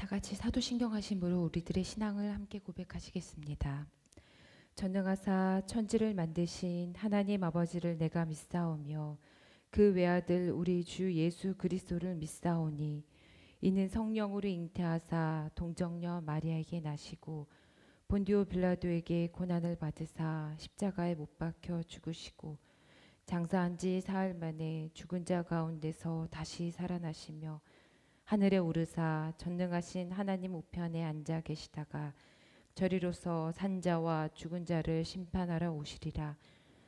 같이 사도신경 하심으로 우리들의 신앙을 함께 고백하시겠습니다. 전능하사 천지를 만드신 하나님 아버지를 내가 믿사오며 그 외아들 우리 주 예수 그리스도를 믿사오니 이는 성령으로 잉태하사 동정녀 마리아에게 나시고 본디오 빌라도에게 고난을 받으사 십자가에 못 박혀 죽으시고 장사한 지 사흘 만에 죽은 자 가운데서 다시 살아나시며 하늘에 오르사 전능하신 하나님 우편에 앉아 계시다가 저리로서 산자와 죽은 자를 심판하러 오시리라.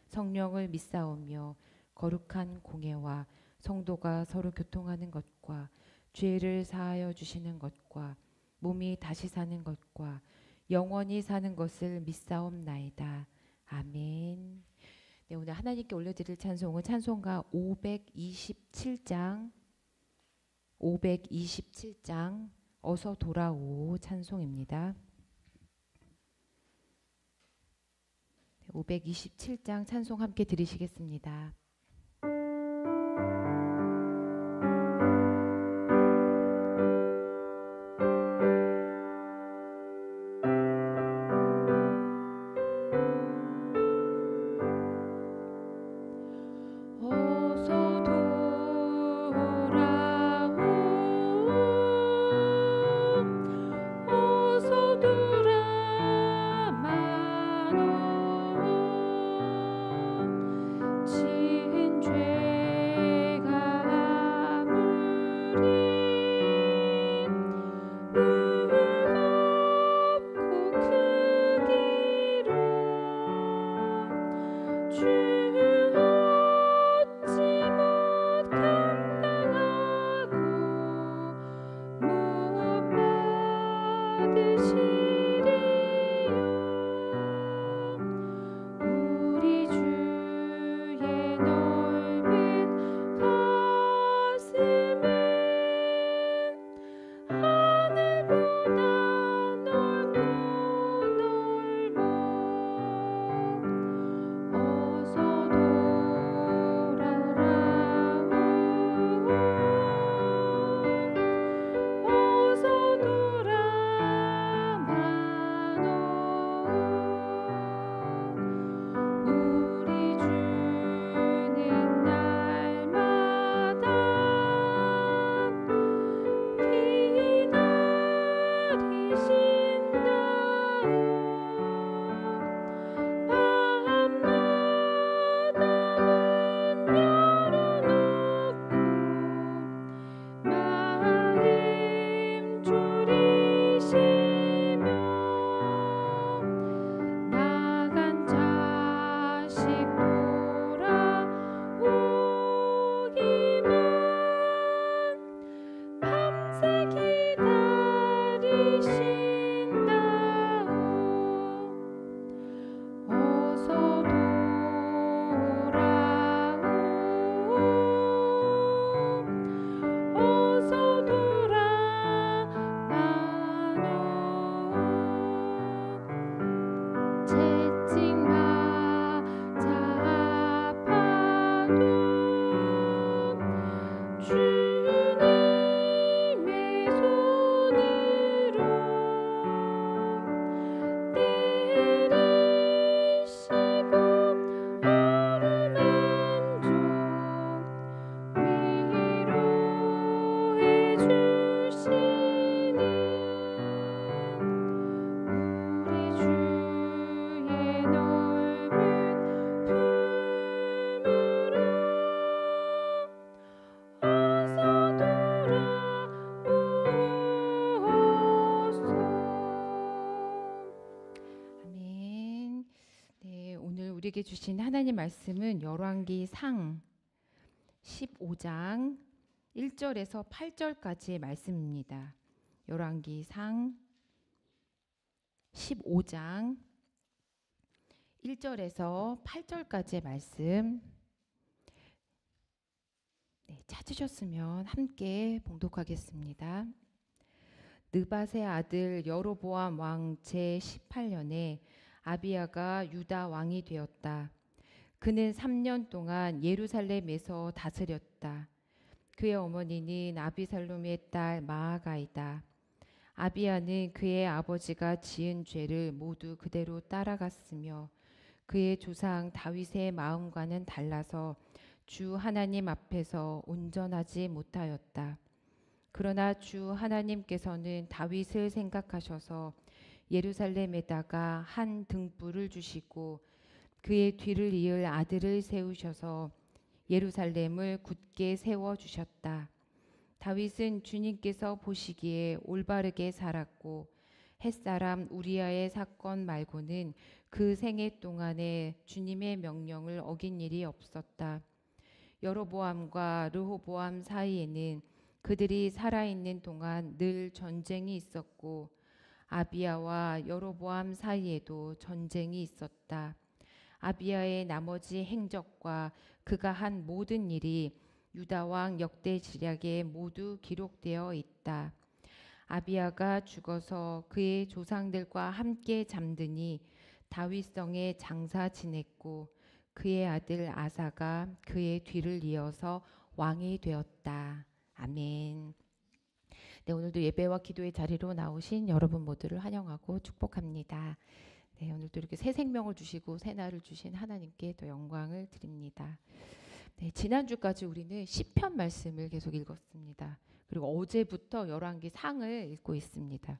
성령을 믿사오며 거룩한 공예와 성도가 서로 교통하는 것과 죄를 사하여 주시는 것과 몸이 다시 사는 것과 영원히 사는 것을 믿사옵나이다. 아멘. 네, 오늘 하나님께 올려드릴 찬송은 찬송가 527장 어서 돌아오 찬송입니다. 527장 찬송 함께 들으시겠습니다. 우리에게 주신 하나님 말씀은 열왕기상 15장 1절에서 8절까지의 말씀입니다. 열왕기상 15장 1절에서 8절까지의 말씀 찾으셨으면 함께 봉독하겠습니다. 느밧의 아들 여로보암 왕 제18년에 아비야가 유다 왕이 되었다. 그는 3년 동안 예루살렘에서 다스렸다. 그의 어머니는 아비살롬의 딸 마아가이다. 아비야는 그의 아버지가 지은 죄를 모두 그대로 따라갔으며 그의 조상 다윗의 마음과는 달라서 주 하나님 앞에서 온전하지 못하였다. 그러나 주 하나님께서는 다윗을 생각하셔서 예루살렘에다가 한 등불을 주시고 그의 뒤를 이을 아들을 세우셔서 예루살렘을 굳게 세워 주셨다. 다윗은 주님께서 보시기에 올바르게 살았고 햇사람 우리아의 사건 말고는 그 생애 동안에 주님의 명령을 어긴 일이 없었다. 여로보암과 르호보암 사이에는 그들이 살아있는 동안 늘 전쟁이 있었고 아비야와 여로보암 사이에도 전쟁이 있었다. 아비야의 나머지 행적과 그가 한 모든 일이 유다왕 역대지략에 모두 기록되어 있다. 아비야가 죽어서 그의 조상들과 함께 잠드니 다윗성에 장사 지냈고 그의 아들 아사가 그의 뒤를 이어서 왕이 되었다. 아멘. 네, 오늘도 예배와 기도의 자리로 나오신 여러분 모두를 환영하고 축복합니다. 네, 오늘도 이렇게 새 생명을 주시고 새 날을 주신 하나님께 또 영광을 드립니다. 네, 지난주까지 우리는 시편 말씀을 계속 읽었습니다. 그리고 어제부터 열왕기 상을 읽고 있습니다.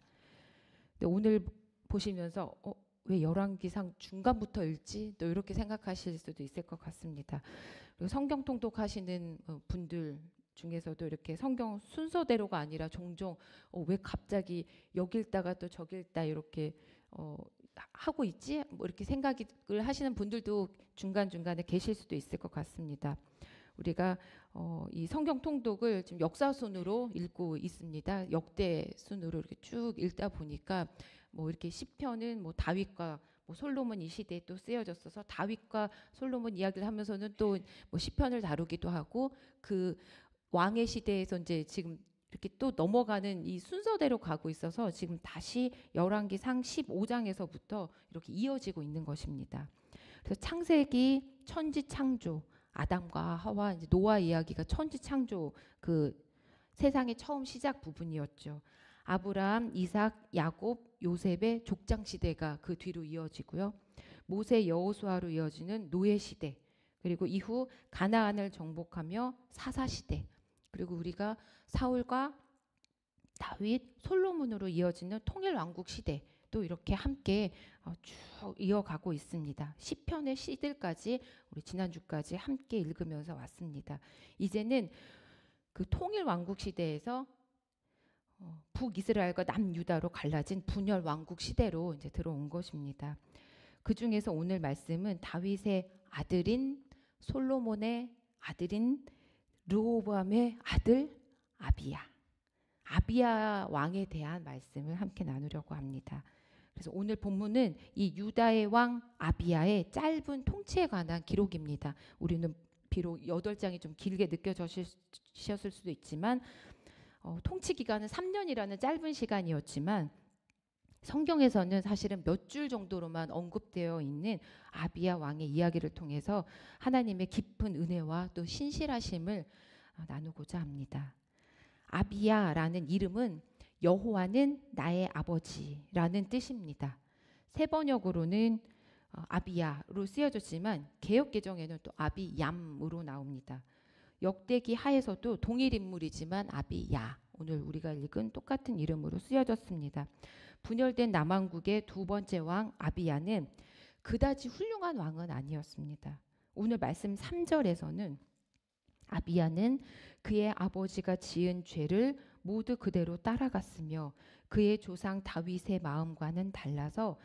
근데 오늘 보시면서 왜 열왕기상 중간부터 읽지? 또 이렇게 생각하실 수도 있을 것 같습니다. 그리고 성경 통독하시는 분들 중에서도 이렇게 성경 순서대로가 아니라 종종 왜 갑자기 여기 읽다가 또 저기 읽다 이렇게 하고 있지? 뭐 이렇게 생각을 하시는 분들도 중간중간에 계실 수도 있을 것 같습니다. 우리가 이 성경 통독을 지금 역사순으로 읽고 있습니다. 역대 순으로 이렇게 쭉 읽다 보니까 뭐 이렇게 시편은 뭐 다윗과 뭐 솔로몬 이 시대에 또 쓰여졌어서 다윗과 솔로몬 이야기를 하면서는 또 뭐 시편을 다루기도 하고 그 왕의 시대에서 이제 지금 이렇게 또 넘어가는 이 순서대로 가고 있어서 지금 다시 열왕기상 15장에서부터 이렇게 이어지고 있는 것입니다. 그래서 창세기 천지 창조 아담과 하와 이제 노아 이야기가 천지 창조 그 세상의 처음 시작 부분이었죠. 아브라함, 이삭, 야곱, 요셉의 족장 시대가 그 뒤로 이어지고요. 모세 여호수아로 이어지는 노예 시대 그리고 이후 가나안을 정복하며 사사 시대 그리고 우리가 사울과 다윗, 솔로몬으로 이어지는 통일 왕국 시대 또 이렇게 함께 쭉 이어가고 있습니다. 시편의 시들까지 우리 지난주까지 함께 읽으면서 왔습니다. 이제는 그 통일 왕국 시대에서 북이스라엘과 남유다로 갈라진 분열 왕국 시대로 이제 들어온 것입니다. 그 중에서 오늘 말씀은 다윗의 아들인 솔로몬의 아들인 르호보암의 아들 아비야 왕에 대한 말씀을 함께 나누려고 합니다. 그래서 오늘 본문은 이 유다의 왕 아비야의 짧은 통치에 관한 기록입니다. 우리는 비록 8장이 좀 길게 느껴지셨을 수도 있지만 통치 기간은 3년이라는 짧은 시간이었지만 성경에서는 사실은 몇 줄 정도로만 언급되어 있는 아비야 왕의 이야기를 통해서 하나님의 깊은 은혜와 또 신실하심을 나누고자 합니다. 아비야라는 이름은 여호와는 나의 아버지라는 뜻입니다. 세 번역으로는 아비야로 쓰여졌지만 개역개정에는 또 아비얌으로 나옵니다. 역대기 하에서도 동일 인물이지만 아비야 오늘 우리가 읽은 똑같은 이름으로 쓰여졌습니다. 분열된 남왕국의 두 번째 왕 아비야는 그다지 훌륭한 왕은 아니었습니다. 오늘 말씀 3절에서는 아비야는 그의 아버지가 지은 죄를 모두 그대로 따라갔으며 그의 조상 다윗의 마음과는 달라서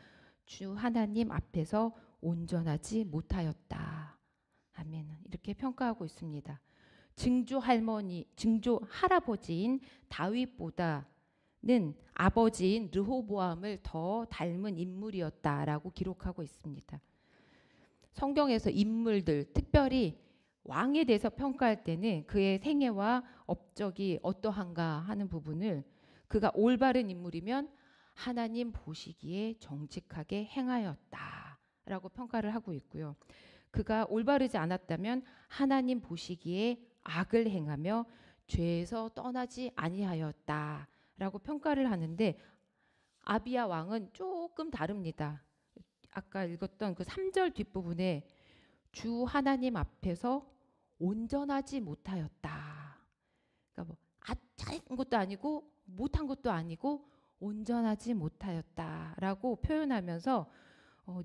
주 하나님 앞에서 온전하지 못하였다. 아멘. 이렇게 평가하고 있습니다. 증조 할아버지인 다윗보다는 아버지인 르호보암을 더 닮은 인물이었다라고 기록하고 있습니다. 성경에서 인물들, 특별히 왕에 대해서 평가할 때는 그의 생애와 업적이 어떠한가 하는 부분을 그가 올바른 인물이면 하나님 보시기에 정직하게 행하였다라고 평가를 하고 있고요. 그가 올바르지 않았다면 하나님 보시기에 악을 행하며 죄에서 떠나지 아니하였다 라고 평가를 하는데 아비야 왕은 조금 다릅니다. 아까 읽었던 그 3절 뒷부분에 주 하나님 앞에서 온전하지 못하였다. 그러니까 뭐 잘한 것도 아니고 못한 것도 아니고 온전하지 못하였다라고 표현하면서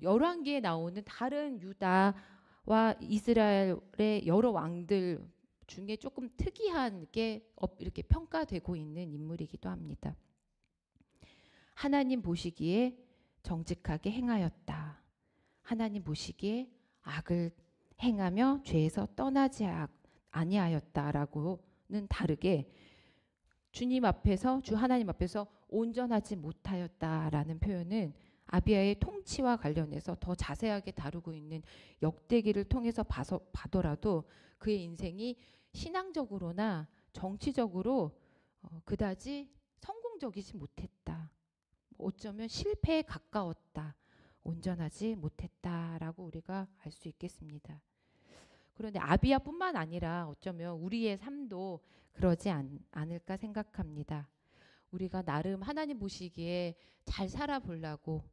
열왕기에 나오는 다른 유다와 이스라엘의 여러 왕들 중에 조금 특이한 게 이렇게 평가되고 있는 인물이기도 합니다. 하나님 보시기에 정직하게 행하였다. 하나님 보시기에 악을 행하며 죄에서 떠나지 아니하였다라고는 다르게 주님 앞에서 주 하나님 앞에서 온전하지 못하였다라는 표현은 아비야의 통치와 관련해서 더 자세하게 다루고 있는 역대기를 통해서 봐더라도 그의 인생이 신앙적으로나 정치적으로 그다지 성공적이지 못했다. 어쩌면 실패에 가까웠다. 온전하지 못했다라고 우리가 알 수 있겠습니다. 그런데 아비야뿐만 아니라 어쩌면 우리의 삶도 그러지 않을까 생각합니다. 우리가 나름 하나님 보시기에 잘 살아보려고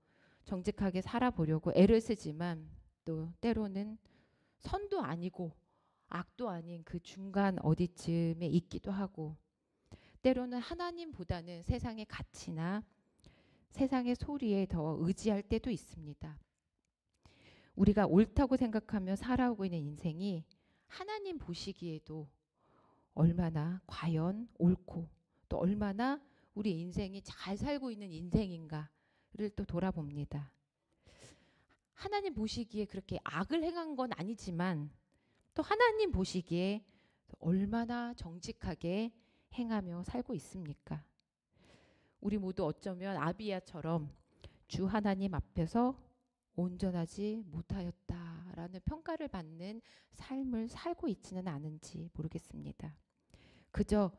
정직하게 살아보려고 애를 쓰지만 또 때로는 선도 아니고 악도 아닌 그 중간 어디쯤에 있기도 하고 때로는 하나님보다는 세상의 가치나 세상의 소리에 더 의지할 때도 있습니다. 우리가 옳다고 생각하며 살아오고 있는 인생이 하나님 보시기에도 얼마나 과연 옳고 또 얼마나 우리 인생이 잘 살고 있는 인생인가를 또 돌아봅니다. 하나님 보시기에 그렇게 악을 행한 건 아니지만 또 하나님 보시기에 얼마나 정직하게 행하며 살고 있습니까? 우리 모두 어쩌면 아비야처럼 주 하나님 앞에서 온전하지 못하였다라는 평가를 받는 삶을 살고 있지는 않은지 모르겠습니다. 그저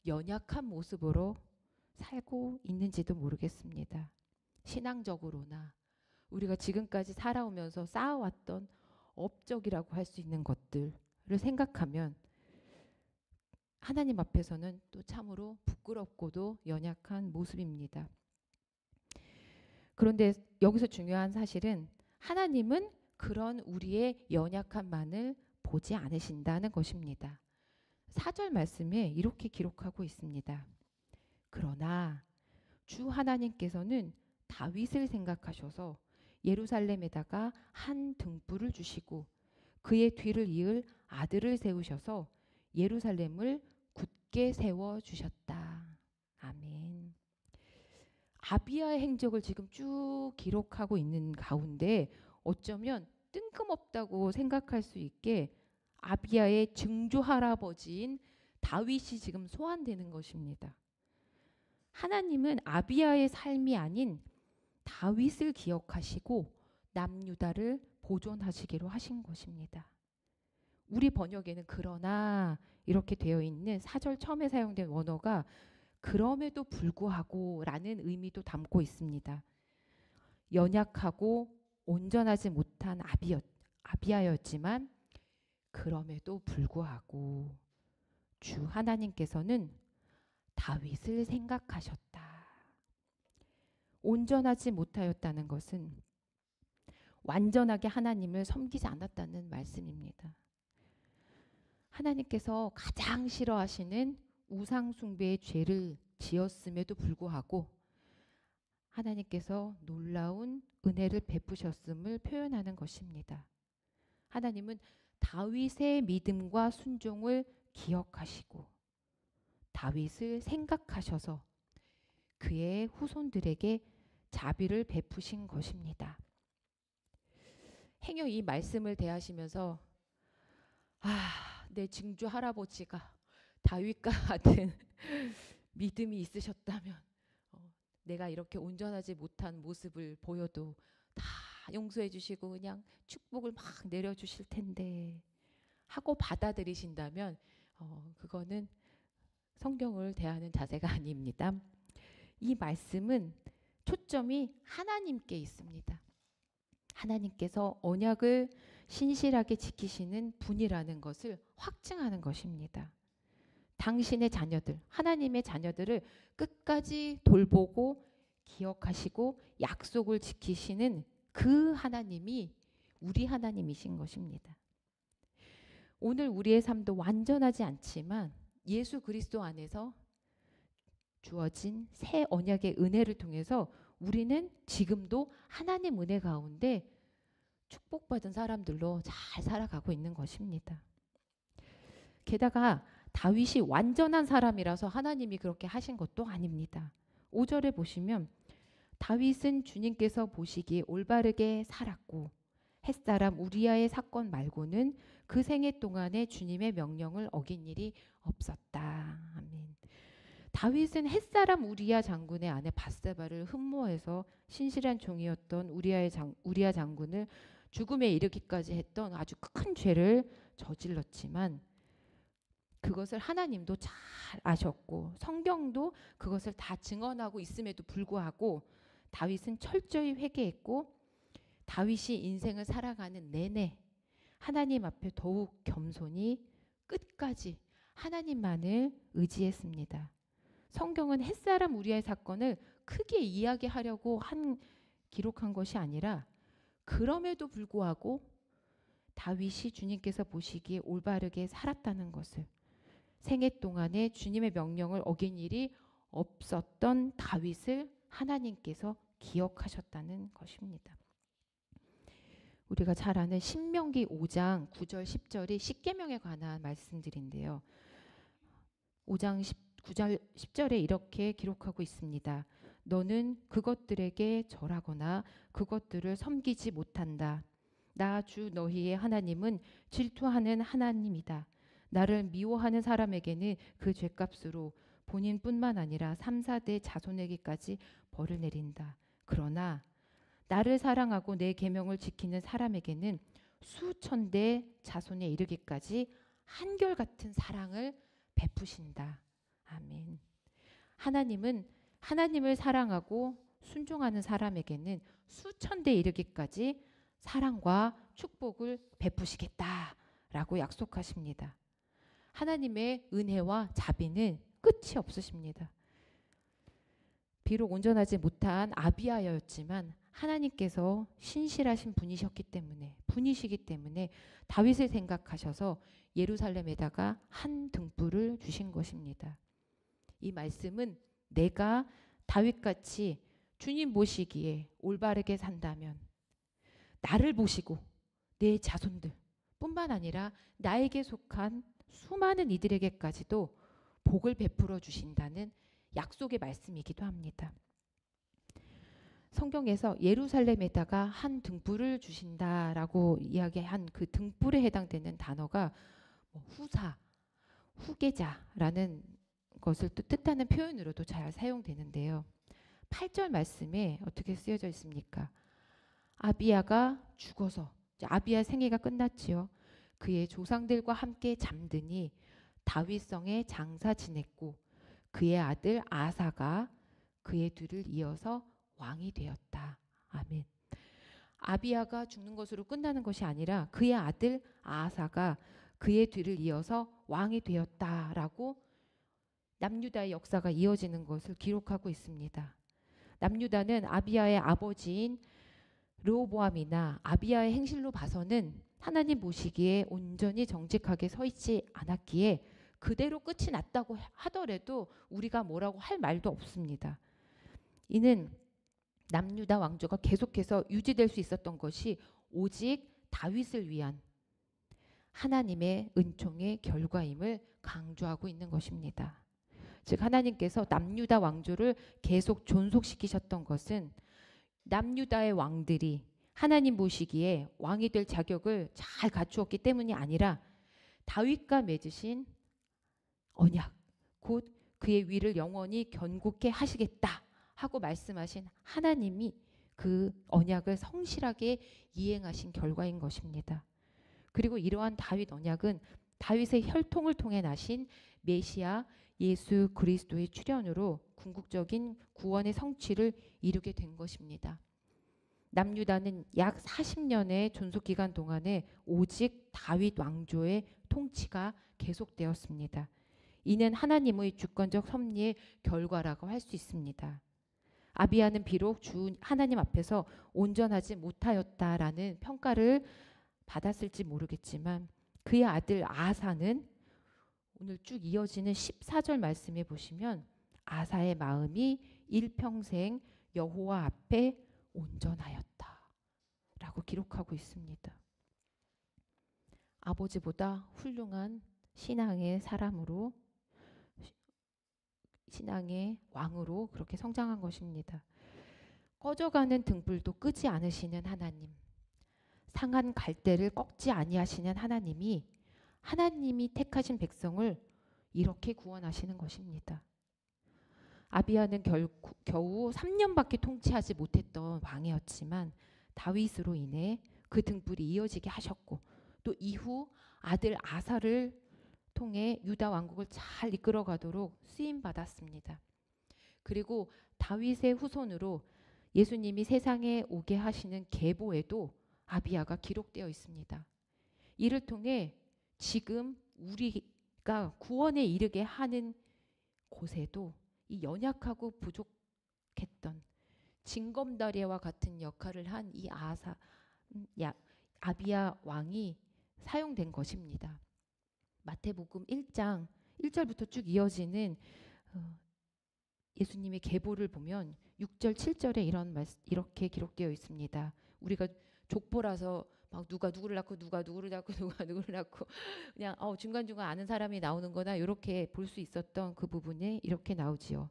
연약한 모습으로 살고 있는지도 모르겠습니다. 신앙적으로나 우리가 지금까지 살아오면서 쌓아왔던 업적이라고 할 수 있는 것들을 생각하면 하나님 앞에서는 또 참으로 부끄럽고도 연약한 모습입니다. 그런데 여기서 중요한 사실은 하나님은 그런 우리의 연약함만을 보지 않으신다는 것입니다. 4절 말씀에 이렇게 기록하고 있습니다. 그러나 주 하나님께서는 다윗을 생각하셔서 예루살렘에다가 한 등불을 주시고 그의 뒤를 이을 아들을 세우셔서 예루살렘을 굳게 세워주셨다. 아멘. 아비야의 행적을 지금 쭉 기록하고 있는 가운데 어쩌면 뜬금없다고 생각할 수 있게 아비야의 증조 할아버지인 다윗이 지금 소환되는 것입니다. 하나님은 아비야의 삶이 아닌 다윗을 기억하시고 남유다를 보존하시기로 하신 것입니다. 우리 번역에는 그러나 이렇게 되어 있는 4절 처음에 사용된 원어가 그럼에도 불구하고 라는 의미도 담고 있습니다. 연약하고 온전하지 못한 아비야였지만 그럼에도 불구하고 주 하나님께서는 다윗을 생각하셨다. 온전하지 못하였다는 것은 완전하게 하나님을 섬기지 않았다는 말씀입니다. 하나님께서 가장 싫어하시는 우상숭배의 죄를 지었음에도 불구하고 하나님께서 놀라운 은혜를 베푸셨음을 표현하는 것입니다. 하나님은 다윗의 믿음과 순종을 기억하시고 다윗을 생각하셔서 그의 후손들에게 자비를 베푸신 것입니다. 행여 이 말씀을 대하시면서 내 증조 할아버지가 다윗과 같은 믿음이 있으셨다면 내가 이렇게 온전하지 못한 모습을 보여도 다 용서해 주시고 그냥 축복을 막 내려주실 텐데 하고 받아들이신다면 그거는 성경을 대하는 자세가 아닙니다. 이 말씀은 초점이 하나님께 있습니다. 하나님께서 언약을 신실하게 지키시는 분이라는 것을 확증하는 것입니다. 당신의 자녀들, 하나님의 자녀들을 끝까지 돌보고 기억하시고 약속을 지키시는 그 하나님이 우리 하나님이신 것입니다. 오늘 우리의 삶도 완전하지 않지만 예수 그리스도 안에서 주어진 새 언약의 은혜를 통해서 우리는 지금도 하나님 은혜 가운데 축복받은 사람들로 잘 살아가고 있는 것입니다. 게다가 다윗이 완전한 사람이라서 하나님이 그렇게 하신 것도 아닙니다. 5절에 보시면 다윗은 주님께서 보시기에 올바르게 살았고 햇사람 우리아의 사건 말고는 그 생애 동안에 주님의 명령을 어긴 일이 없었다. 아멘. 다윗은 햇사람 우리아 장군의 아내 밧세바를 흠모해서 신실한 종이었던 우리아 장군을 죽음에 이르기까지 했던 아주 큰 죄를 저질렀지만 그것을 하나님도 잘 아셨고 성경도 그것을 다 증언하고 있음에도 불구하고 다윗은 철저히 회개했고 다윗이 인생을 살아가는 내내 하나님 앞에 더욱 겸손히 끝까지 하나님만을 의지했습니다. 성경은 햇사람 우리아의 사건을 크게 이야기하려고 기록한 것이 아니라 그럼에도 불구하고 다윗이 주님께서 보시기에 올바르게 살았다는 것을 생애 동안에 주님의 명령을 어긴 일이 없었던 다윗을 하나님께서 기억하셨다는 것입니다. 우리가 잘 아는 신명기 5장 9절 10절이 십계명에 관한 말씀들인데요. 5장 9절 10절에 이렇게 기록하고 있습니다. 너는 그것들에게 절하거나 그것들을 섬기지 못한다. 나 주 너희의 하나님은 질투하는 하나님이다. 나를 미워하는 사람에게는 그 죄값으로 본인뿐만 아니라 3, 4대 자손에게까지 벌을 내린다. 그러나 나를 사랑하고 내 계명을 지키는 사람에게는 수천 대 자손에 이르기까지 한결같은 사랑을 베푸신다. 아멘. 하나님은 하나님을 사랑하고 순종하는 사람에게는 수천 대 이르기까지 사랑과 축복을 베푸시겠다라고 약속하십니다. 하나님의 은혜와 자비는 끝이 없으십니다. 비록 온전하지 못한 아비아였지만 하나님께서 신실하신 분이시기 때문에 다윗을 생각하셔서 예루살렘에다가 한 등불을 주신 것입니다. 이 말씀은 내가 다윗같이 주님 보시기에 올바르게 산다면 나를 보시고 내 자손들 뿐만 아니라 나에게 속한 수많은 이들에게까지도 복을 베풀어 주신다는 약속의 말씀이기도 합니다. 성경에서 예루살렘에다가 한 등불을 주신다라고 이야기한 그 등불에 해당되는 단어가 후사, 후계자라는 것을 뜻하는 표현으로도 잘 사용되는데요. 8절 말씀에 어떻게 쓰여져 있습니까? 아비야가 죽어서 아비야 생애가 끝났지요. 그의 조상들과 함께 잠드니 다윗성에 장사 지냈고 그의 아들 아사가 그의 뒤를 이어서 왕이 되었다. 아멘. 아비야가 죽는 것으로 끝나는 것이 아니라 그의 아들 아사가 그의 뒤를 이어서 왕이 되었다라고 남유다의 역사가 이어지는 것을 기록하고 있습니다. 남유다는 아비야의 아버지인 르호보암이나 아비야의 행실로 봐서는 하나님 보시기에 온전히 정직하게 서 있지 않았기에 그대로 끝이 났다고 하더라도 우리가 뭐라고 할 말도 없습니다. 이는 남유다 왕조가 계속해서 유지될 수 있었던 것이 오직 다윗을 위한 하나님의 은총의 결과임을 강조하고 있는 것입니다. 즉 하나님께서 남유다 왕조를 계속 존속시키셨던 것은 남유다의 왕들이 하나님 보시기에 왕이 될 자격을 잘 갖추었기 때문이 아니라 다윗과 맺으신 언약, 곧 그의 위를 영원히 견고케 하시겠다 하고 말씀하신 하나님이 그 언약을 성실하게 이행하신 결과인 것입니다. 그리고 이러한 다윗 언약은 다윗의 혈통을 통해 나신 메시아 예수 그리스도의 출현으로 궁극적인 구원의 성취를 이루게 된 것입니다. 남유다는 약 40년의 존속기간 동안에 오직 다윗 왕조의 통치가 계속되었습니다. 이는 하나님의 주권적 섭리의 결과라고 할 수 있습니다. 아비야는 비록 주 하나님 앞에서 온전하지 못하였다라는 평가를 받았을지 모르겠지만 그의 아들 아사는 오늘 쭉 이어지는 14절 말씀에 보시면 아사의 마음이 일평생 여호와 앞에 온전하였다 라고 기록하고 있습니다. 아버지보다 훌륭한 신앙의 사람으로, 신앙의 왕으로 그렇게 성장한 것입니다. 꺼져가는 등불도 끄지 않으시는 하나님, 상한 갈대를 꺾지 아니하시는 하나님이 택하신 백성을 이렇게 구원하시는 것입니다. 아비야는 겨우 3년밖에 통치하지 못했던 왕이었지만 다윗으로 인해 그 등불이 이어지게 하셨고 또 이후 아들 아사를 통해 유다 왕국을 잘 이끌어가도록 쓰임받았습니다. 그리고 다윗의 후손으로 예수님이 세상에 오게 하시는 계보에도 아비야가 기록되어 있습니다. 이를 통해 지금 우리가 구원에 이르게 하는 곳에도 이 연약하고 부족했던 징검다리와 같은 역할을 한 이 아비야 왕이 사용된 것입니다. 마태복음 1장 1절부터 쭉 이어지는 예수님의 계보를 보면 6절 7절에 이렇게 기록되어 있습니다. 우리가 족보라서 막 누가 누구를 낳고 누가 누구를 낳고 누가 누구를 낳고 그냥 중간중간 아는 사람이 나오는 거나 이렇게 볼 수 있었던 그 부분에 이렇게 나오지요.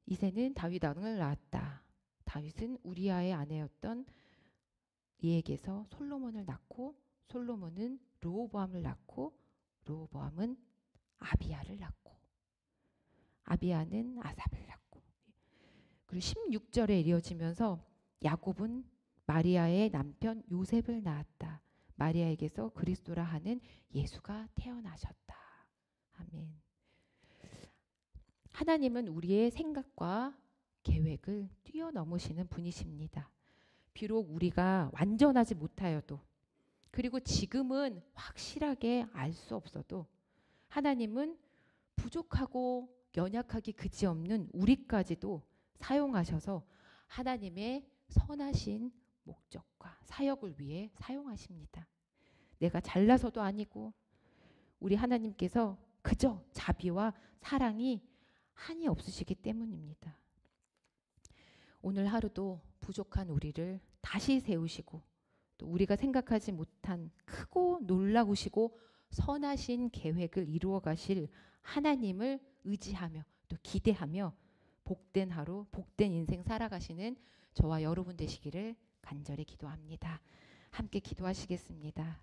이새는 다윗 왕을 낳았다. 다윗은 우리아의 아내였던 이에게서 솔로몬을 낳고 솔로몬은 르호보암을 낳고 르호보암은 아비야를 낳고 아비야는 아삽을 낳고 그리고 16절에 이어지면서 야곱은 마리아의 남편 요셉을 낳았다. 마리아에게서 그리스도라 하는 예수가 태어나셨다. 아멘. 하나님은 우리의 생각과 계획을 뛰어넘으시는 분이십니다. 비록 우리가 완전하지 못하여도 그리고 지금은 확실하게 알 수 없어도 하나님은 부족하고 연약하기 그지없는 우리까지도 사용하셔서 하나님의 선하신 목적과 사역을 위해 사용하십니다. 내가 잘나서도 아니고 우리 하나님께서 그저 자비와 사랑이 한이 없으시기 때문입니다. 오늘 하루도 부족한 우리를 다시 세우시고 또 우리가 생각하지 못한 크고 놀라우시고 선하신 계획을 이루어 가실 하나님을 의지하며 또 기대하며 복된 하루, 복된 인생 살아가시는 저와 여러분 되시기를 간절히 기도합니다. 함께 기도하시겠습니다.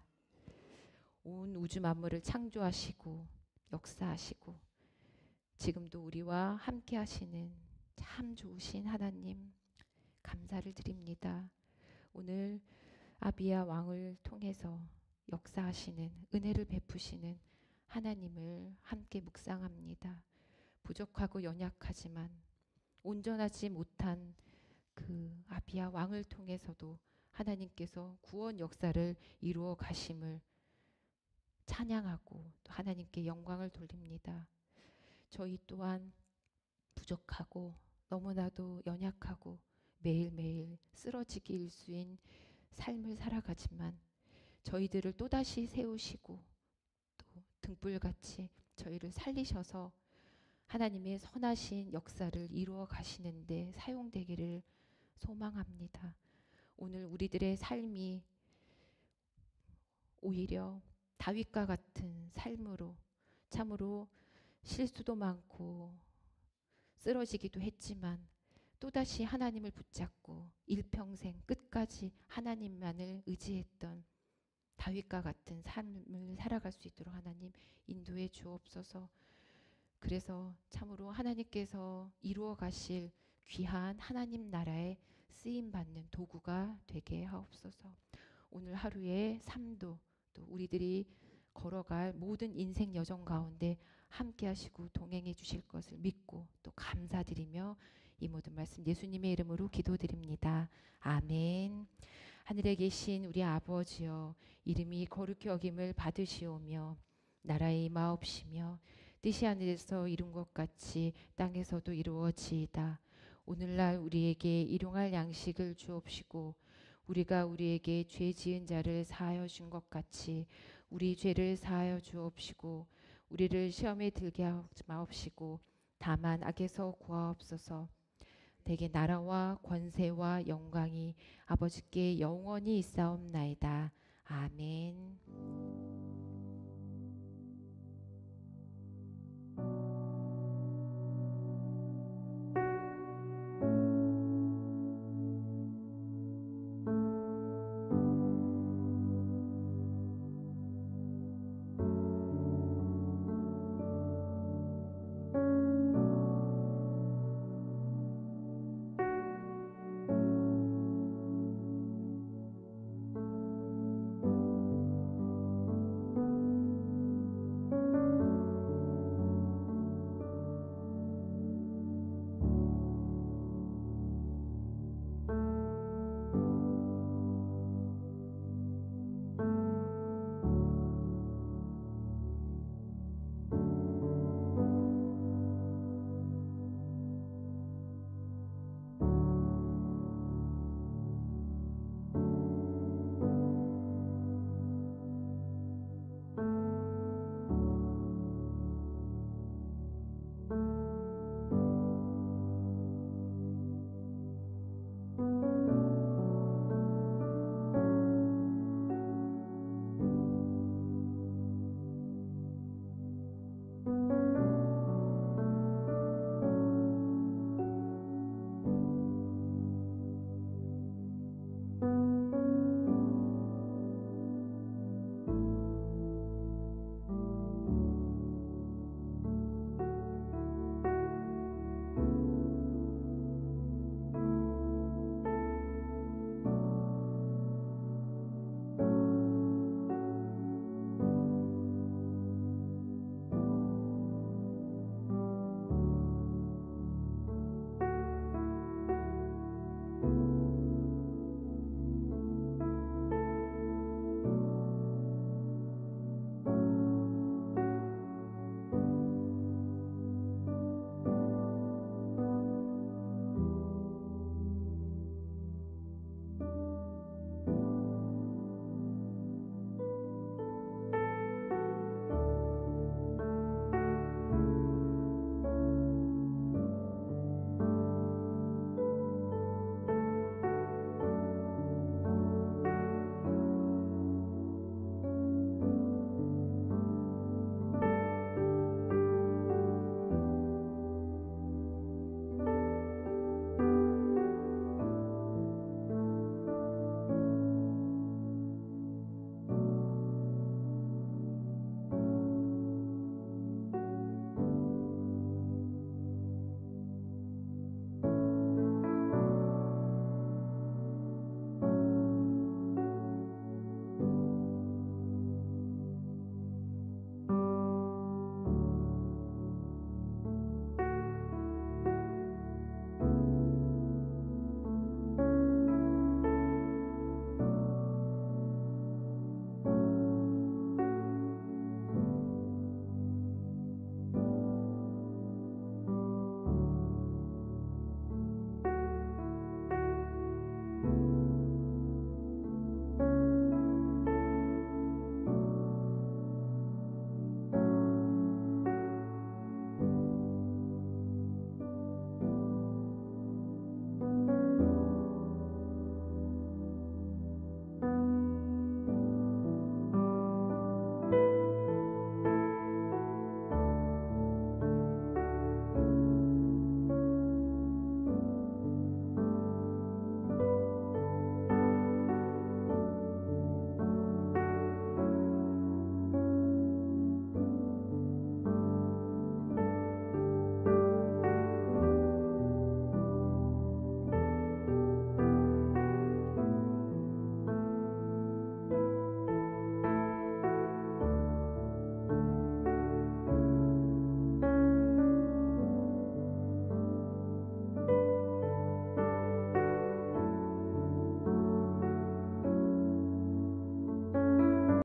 온 우주 만물을 창조하시고 역사하시고 지금도 우리와 함께 하시는 참 좋으신 하나님 감사를 드립니다. 오늘 아비야 왕을 통해서 역사하시는 은혜를 베푸시는 하나님을 함께 묵상합니다. 부족하고 연약하지만 온전하지 못한 그 아비야 왕을 통해서도 하나님께서 구원 역사를 이루어 가심을 찬양하고 또 하나님께 영광을 돌립니다. 저희 또한 부족하고 너무나도 연약하고 매일매일 쓰러지기 일수인 삶을 살아가지만 저희들을 또다시 세우시고 또 등불같이 저희를 살리셔서 하나님의 선하신 역사를 이루어 가시는데 사용되기를 소망합니다. 오늘 우리들의 삶이 오히려 다윗과 같은 삶으로 참으로 실수도 많고 쓰러지기도 했지만 또다시 하나님을 붙잡고 일평생 끝까지 하나님만을 의지했던 다윗과 같은 삶을 살아갈 수 있도록 하나님 인도해 주옵소서. 그래서 참으로 하나님께서 이루어 가실 귀한 하나님 나라에 쓰임받는 도구가 되게 하옵소서. 오늘 하루의 삶도 또 우리들이 걸어갈 모든 인생 여정 가운데 함께 하시고 동행해 주실 것을 믿고 또 감사드리며 이 모든 말씀 예수님의 이름으로 기도드립니다. 아멘. 하늘에 계신 우리 아버지여 이름이 거룩히 여김을 받으시오며 나라의 마옵시며 뜻이 하늘에서 이룬 것 같이 땅에서도 이루어지이다. 오늘날 우리에게 일용할 양식을 주옵시고 우리가 우리에게 죄 지은 자를 사하여 준 것 같이 우리 죄를 사하여 주옵시고 우리를 시험에 들게 하지 마옵시고 다만 악에서 구하옵소서. 대개 나라와 권세와 영광이 아버지께 영원히 있사옵나이다. 아멘.